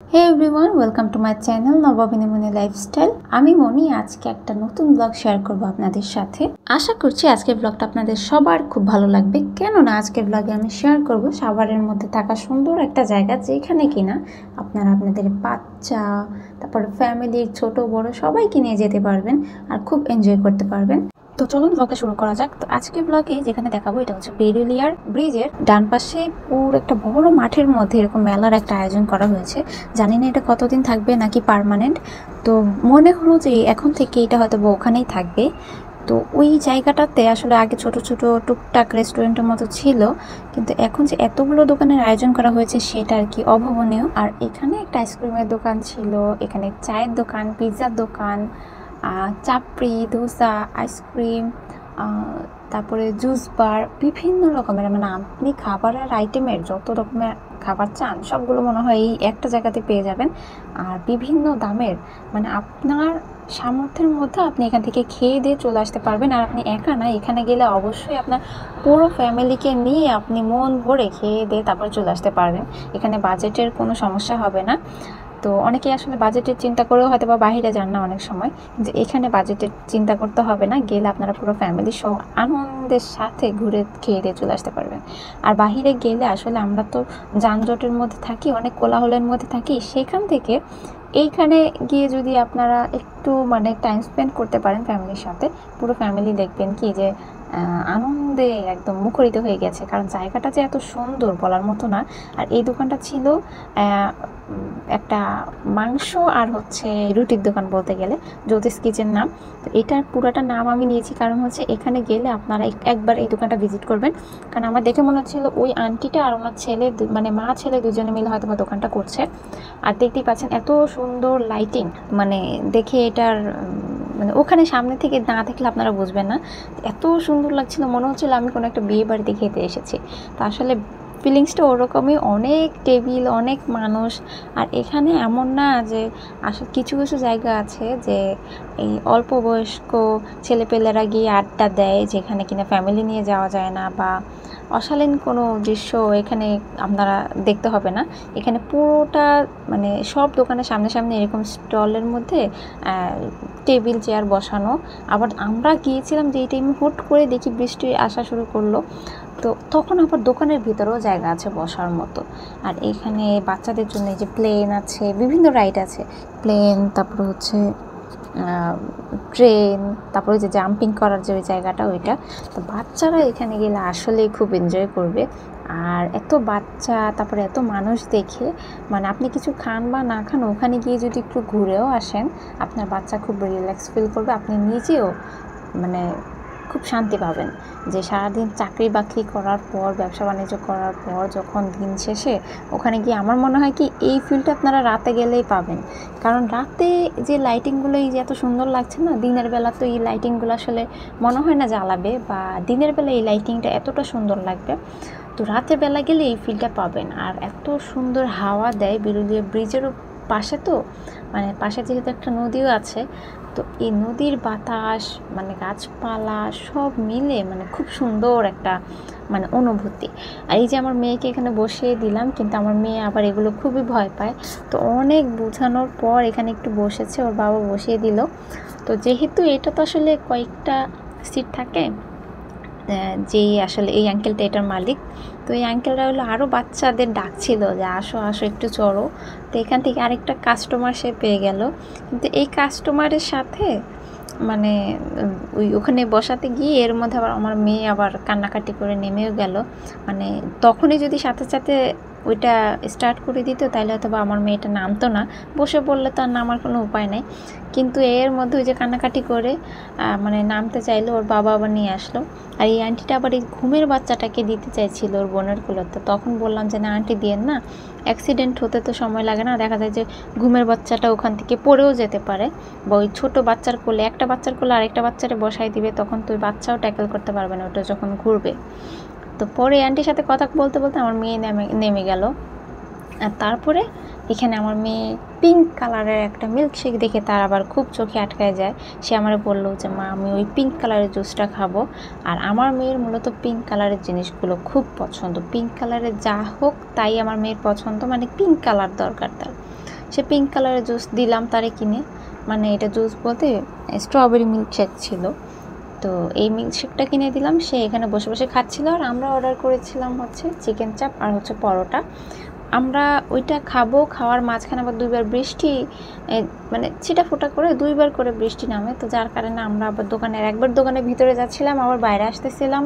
Hey everyone, welcome to my channel Nababini Moni lifestyle. আমি মনি আজকে একটা নতুন ব্লগ শেয়ার করব আপনাদের সাথে। আশা করছি আজকের ব্লগটা আপনাদের সবার খুব ভালো লাগবে। কেননা আজকের ব্লগে আমি শেয়ার করব সাভারের মধ্যে থাকা সুন্দর একটা জায়গা, যেখানে কিনা আপনারা আপনাদের বাচ্চা, তারপরে ফ্যামিলির ছোট বড় সবাইকে নিয়ে যেতে পারবেন আর খুব এনজয় করতে পারবেন। তো চলুন ব্লগটা শুরু করা যাক। তো আজকে ব্লগে যেখানে দেখাবো এটা হচ্ছে বেরুলিয়ার ব্রিজের ডান পাশে পুরো একটা বড় মাঠের মধ্যে এরকম মেলার একটা আয়োজন করা হয়েছে। জানি না এটা কতদিন থাকবে নাকি পার্মানেন্ট। তো মনে হলো যে এখন থেকে এটা হয়তো ওখানেই থাকবে। তো ওই জায়গাটাতে আসলে আগে ছোট ছোট টুকটাক রেস্টুরেন্টের মতো ছিল, কিন্তু এখন যে এতগুলো দোকানের আয়োজন করা হয়েছে সেটা আর কি অভাবনীয়। আর এখানে একটা আইসক্রিমের দোকান ছিল, এখানে চায়ের দোকান, পিৎজার দোকান, চাপড়ি, ধোসা, আইসক্রিম, তারপরে জুস বার, বিভিন্ন রকমের, মানে আপনি খাবারের আইটেমের যত রকমের খাবার চান সবগুলো মনে হয় এই একটা জায়গাতে পেয়ে যাবেন। আর বিভিন্ন দামের, মানে আপনার সামর্থ্যের মধ্যে আপনি এখান থেকে খেয়ে দিয়ে চলে আসতে পারবেন। আর আপনি একা না, এখানে গেলে অবশ্যই আপনার পুরো ফ্যামিলিকে নিয়ে আপনি মন ভরে খেয়ে দিয়ে তারপরে চলে আসতে পারবেন। এখানে বাজেটের কোনো সমস্যা হবে না। তো অনেকেই আসলে বাজেটের চিন্তা করেও হয়তো বা বাইরে যান না অনেক সময়, যে এখানে বাজেটের চিন্তা করতে হবে না, গেলে আপনারা পুরো ফ্যামিলি সহ আনন্দের সাথে ঘুরে খেয়ে দিয়ে চলে আসতে পারবেন। আর বাহিরে গেলে আসলে আমরা তো যানজটের মধ্যে থাকি, অনেক কোলাহলের মধ্যে থাকি, সেখান থেকে এইখানে গিয়ে যদি আপনারা একটু মানে টাইম স্পেন্ড করতে পারেন ফ্যামিলির সাথে, পুরো ফ্যামিলি দেখবেন কি যে আনন্দে একদম মুখরিত হয়ে গেছে। কারণ জায়গাটা যে এত সুন্দর বলার মতো না। আর এই দোকানটা ছিল একটা মাংস আর হচ্ছে রুটির দোকান বলতে গেলে, জ্যোতিষ কিচেন নাম। তো এটার পুরোটা নাম আমি নিয়েছি কারণ হচ্ছে এখানে গেলে আপনারা একবার এই দোকানটা ভিজিট করবেন। কারণ আমার দেখে মনে হচ্ছিল ওই আন্টিটা আর ওনার ছেলে, মানে মা ছেলে দুজনে মিলে হয়তো বা দোকানটা করছে। আর দেখতেই পাচ্ছেন এত সুন্দর লাইটিং, মানে দেখে এটার মানে ওখানে সামনে থেকে না দেখলে আপনারা বুঝবেন না, এত সুন্দর লাগছিল, মনে হচ্ছিল আমি কোনো একটা বিয়ে বাড়িতে খেতে এসেছি। তো আসলে ফিলিংসটা ওরকমই, অনেক টেবিল, অনেক মানুষ। আর এখানে এমন না যে আসলে কিছু কিছু জায়গা আছে যে এই অল্প বয়স্ক ছেলেপেলেরা গিয়ে আড্ডা দেয়, যেখানে কিনা ফ্যামিলি নিয়ে যাওয়া যায় না, বা অশালীন কোনো দৃশ্য এখানে আপনারা দেখতে হবে না। এখানে পুরোটা মানে সব দোকানের সামনে সামনে এরকম স্টলের মধ্যে টেবিল চেয়ার বসানো। আবার আমরা গিয়েছিলাম যে এই টাইমে হুট করে দেখি বৃষ্টি আসা শুরু করলো, তো তখন আবার দোকানের ভিতরেও জায়গা আছে বসার মতো। আর এখানে বাচ্চাদের জন্য এই যে প্লেন আছে, বিভিন্ন রাইড আছে, প্লেন, তারপরে হচ্ছে ট্রেন, তারপরে যে জাম্পিং করার যে ওই জায়গাটা ওইটা। তো বাচ্চারা এখানে গেলে আসলেই খুব এনজয় করবে। আর এত বাচ্চা, তারপরে এত মানুষ দেখে, মানে আপনি কিছু খান বা না খান, ওখানে গিয়ে যদি একটু ঘুরেও আসেন আপনার বাচ্চা খুব রিল্যাক্স ফিল করবে, আপনি নিজেও মানে খুব শান্তি পাবেন। যে সারাদিন চাকরি বাকরি করার পর, ব্যবসা বাণিজ্য করার পর যখন দিন শেষে ওখানে গিয়ে, আমার মনে হয় কি এই ফিলটা আপনারা রাতে গেলেই পাবেন। কারণ রাতে যে লাইটিংগুলো এই যে এত সুন্দর লাগছে না, দিনের বেলা তো এই লাইটিংগুলো আসলে মনে হয় না জ্বালাবে, বা দিনের বেলা এই লাইটিংটা এতটা সুন্দর লাগবে। তো রাতের বেলা গেলে এই ফিলটা পাবেন। আর এত সুন্দর হাওয়া দেয় বেরুলিয়া ব্রিজেরও পাশে, তো মানে পাশে যেহেতু একটা নদীও আছে, তো এই নদীর বাতাস, মানে গাছপালা সব মিলে মানে খুব সুন্দর একটা মানে অনুভূতি। আর এই যে আমার মেয়েকে এখানে বসিয়ে দিলাম, কিন্তু আমার মেয়ে আবার এগুলো খুবই ভয় পায়। তো অনেক বোঝানোর পর এখানে একটু বসেছে, ওর বাবা বসিয়ে দিল। তো যেহেতু এটা তো আসলে কয়েকটা সিট থাকে, যেই আসলে এই আঙ্কেলটা এটার মালিক, তো এই আঙ্কেলরা হলো আরও বাচ্চাদের ডাকছিল যে আসো আসো একটু চড়ো। তো এখান থেকে আরেকটা কাস্টমার সে পেয়ে গেল, কিন্তু এই কাস্টমারের সাথে মানে ওখানে বসাতে গিয়ে এর মধ্যে আবার আমার মেয়ে আবার কান্নাকাটি করে নেমেও গেল। মানে তখনই যদি সাথে সাথে ওইটা স্টার্ট করে দিত তাহলে হয়তো বা আমার মেয়েটা নামতো না, বসে পড়লে তো আর নামার কোনো উপায় নেই। কিন্তু এর মধ্যে ওই যে কান্নাকাটি করে মানে নামতে চাইলো, ওর বাবা আবার নিয়ে আসলো। আর এই আন্টিটা আবার এই ঘুমের বাচ্চাটাকে দিতে চাইছিল ওর বোনের কোলেতে। তখন বললাম যে না আন্টি দিয়েন না, অ্যাক্সিডেন্ট হতে তো সময় লাগে না, দেখা যায় যে ঘুমের বাচ্চাটা ওখান থেকে পড়েও যেতে পারে, বা ওই ছোটো বাচ্চার কোলে, একটা বাচ্চার কোলে আরেকটা বাচ্চারে বসাই দিবে, তখন তো ওই বাচ্চাও ট্যাকেল করতে পারবে না ওটা যখন ঘুরবে। তো পরে আন্টির সাথে কথা বলতে বলতে আমার মেয়ে নেমে গেল। আর তারপরে এখানে আমার মেয়ে পিঙ্ক কালারের একটা মিল্কশেক দেখে তার আবার খুব চোখে আটকায় যায়। সে আমার বললো যে মা আমি ওই পিঙ্ক কালারের জুসটা খাবো। আর আমার মেয়ের মূলত পিঙ্ক কালারের জিনিসগুলো খুব পছন্দ, পিঙ্ক কালারের যা হোক তাই আমার মেয়ের পছন্দ, মানে পিঙ্ক কালার দরকার তার। সে পিঙ্ক কালারের জুস দিলাম তারে কিনে, মানে এটা জুস বলতে স্ট্রবেরি মিল্কশেক ছিল। তো এই মিল্কশেকটা কিনে দিলাম, সে এখানে বসে বসে খাচ্ছিল। আর আমরা অর্ডার করেছিলাম হচ্ছে চিকেন চাপ আর হচ্ছে পরোটা। আমরা ওইটা খাবো, খাওয়ার মাঝখানে আবার 2বার বৃষ্টি, মানে ছিটাফোঁটা করে 2বার করে বৃষ্টি নামে। তো যার কারণে আমরা আবার একবার দোকানের ভিতরে যাচ্ছিলাম, আবার বাইরে আসতেছিলাম,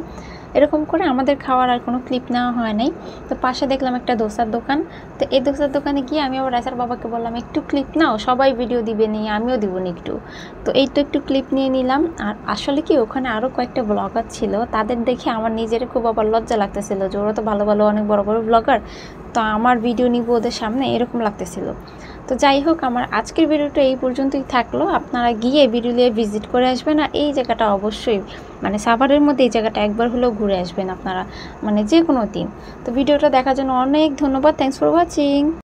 এরকম করে আমাদের খাওয়ার আর কোনো ক্লিপ নেওয়া হয় নাই। তো পাশে দেখলাম একটা দোসার দোকান। তো এই দোসার দোকানে গিয়ে আমি আবার রাইসার বাবাকে বললাম একটু ক্লিপ নাও, সবাই ভিডিও দিবে নি, আমিও দিব নি একটু। তো এই তো একটু ক্লিপ নিয়ে নিলাম। আর আসলে কি ওখানে আরও কয়েকটা ব্লগার ছিল, তাদের দেখে আমার নিজের খুব আবার লজ্জা লাগতেছিল যে ওরা তো ভালো ভালো অনেক বড় বড় ব্লগার, তো আমার ভিডিও নিব ওদের সামনে, এরকম লাগতেছিল। তো যাই হোক, আমার আজকের ভিডিওটা এই পর্যন্তই থাকলো। আপনারা গিয়ে বিরুলিয়া ভিজিট করে আসবেন। আর এই জায়গাটা অবশ্যই, মানে সাভারের মধ্যে এই জায়গাটা একবার হলেও ঘুরে আসবেন আপনারা, মানে যে কোনো দিন। তো ভিডিওটা দেখার জন্য অনেক ধন্যবাদ। Thanks for watching.